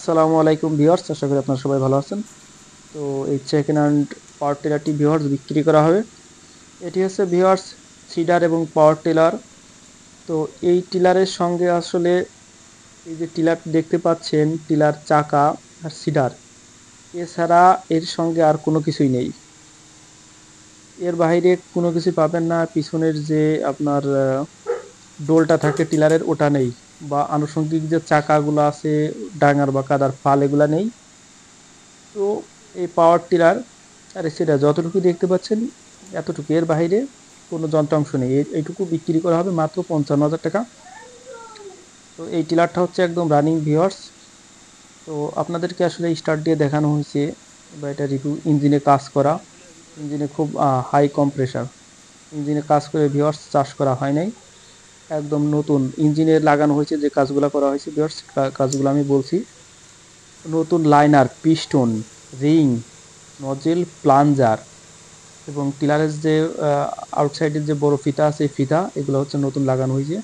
আসসালামু আলাইকুম ভিউয়ার্স, আশা করি আপনারা সবাই ভালো আছেন। তো এই সেকেন্ড হ্যান্ড পাওয়ার টিলারটি ভিউয়ার্স বিক্রি করা হবে। এটি হচ্ছে ভিউয়ার্স সিডার এবং পাওয়ার টিলার। তো এই টিলারের সঙ্গে আসলে এই যে টিলার দেখতে পাচ্ছেন, টিলার চাকা আর সিডার, এছাড়া এর সঙ্গে আর কোনো কিছুই নেই। এর বাইরে কোনো কিছু পাবেন না। পিছনের যে আপনার ডোলটা থাকে টিলারের, ওটা নেই, বা আনুষঙ্গিক যে চাকাগুলো আছে, ডাঙার বা কাদার ফাল, এগুলা নেই। তো এই পাওয়ার টিলার আর সেটা যতটুকু দেখতে পাচ্ছেন এতটুকু, এর বাইরে কোনো যন্ত্রাংশ নেই। এইটুকু বিক্রি করা হবে মাত্র 55,000 টাকা। তো এই টিলারটা হচ্ছে একদম রানিং ভিউয়ার্স। তো আপনাদেরকে আসলে স্টার্ট দিয়ে দেখানো হয়েছে, বা এটা রিভিউ। ইঞ্জিনে কাজ করা, ইঞ্জিনে খুব হাই কম্প্রেসার ইঞ্জিনে কাজ করে ভিউয়ার্স, চাষ করা হয় নাই, একদম নতুন ইঞ্জিনে লাগানো হয়েছে। যে কাজগুলো করা হয়েছে ভিউয়ার্স, কাজগুলো আমি বলছি। নতুন liner, piston, ring, nozzle, plunger এবং টিলারের যে আউটসাইডের যে বড় ফিতা আছে, ফিতা এগুলো হচ্ছে নতুন লাগানো হয়েছে।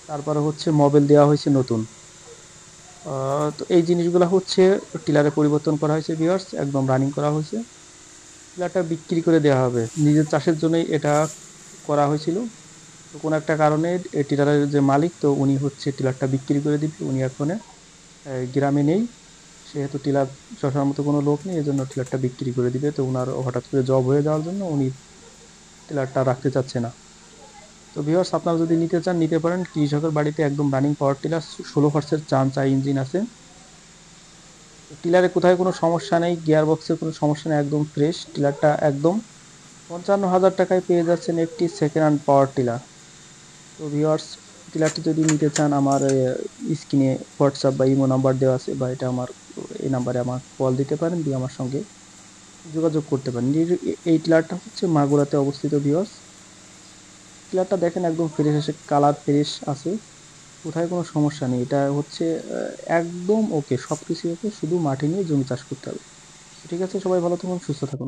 তারপরে হচ্ছে মোবিল দেওয়া হয়েছে নতুন। তো এই জিনিসগুলো হচ্ছে টিলারে পরিবর্তন করা হয়েছে ভিউয়ার্স, একদম রানিং করা হয়েছে। টিলারটা বিক্রি করে দেওয়া হবে, নিজের চাষের জন্যই এটা করা হয়েছিল। তো কোনো একটা কারণে এই টিলারের যে মালিক, তো উনি হচ্ছে টিলারটা বিক্রি করে দিবে। উনি এখন গ্রামে নেই, সেহেতু টিলার চষার মতো কোনো লোক নেই, এজন্য টিলারটা বিক্রি করে দিবে। তো ওনার হঠাৎ করে জব হয়ে যাওয়ার জন্য উনি টিলারটা রাখতে চাচ্ছে না। তো ভিউয়ার্স, আপনারা যদি নিতে চান নিতে পারেন। কৃষকের বাড়িতে একদম রানিং পাওয়ার টিলার, 16 হর্সের চাই ইঞ্জিন আছে। টিলারে কোথায় কোনো সমস্যা নেই, গিয়ার বক্সের কোনো সমস্যা নেই, একদম ফ্রেশ টিলারটা। একদম 55,000 টাকায় পেয়ে যাচ্ছেন একটি সেকেন্ড হ্যান্ড পাওয়ার টিলার। তো ভিউয়ার্স, টিলারটি যদি নিতে চান, আমার স্ক্রিনে হোয়াটসঅ্যাপ বা ইমো নাম্বার দেওয়া আছে, বা এটা আমার এই নাম্বারে আমার কল দিতে পারেন, দিয়ে আমার সঙ্গে যোগাযোগ করতে পারেন। এই টিলারটা হচ্ছে মাগুরাতে অবস্থিত ভিউয়ার্স। টিলারটা দেখেন একদম ফ্রেশ আছে, কালার ফ্রেশ আছে, কোথায় কোনো সমস্যা নেই। এটা হচ্ছে একদম ওকে, সব কিছু ওকে, শুধু মাটি নিয়ে জমি চাষ করতে হবে। ঠিক আছে, সবাই ভালো থাকুন, সুস্থ থাকুন।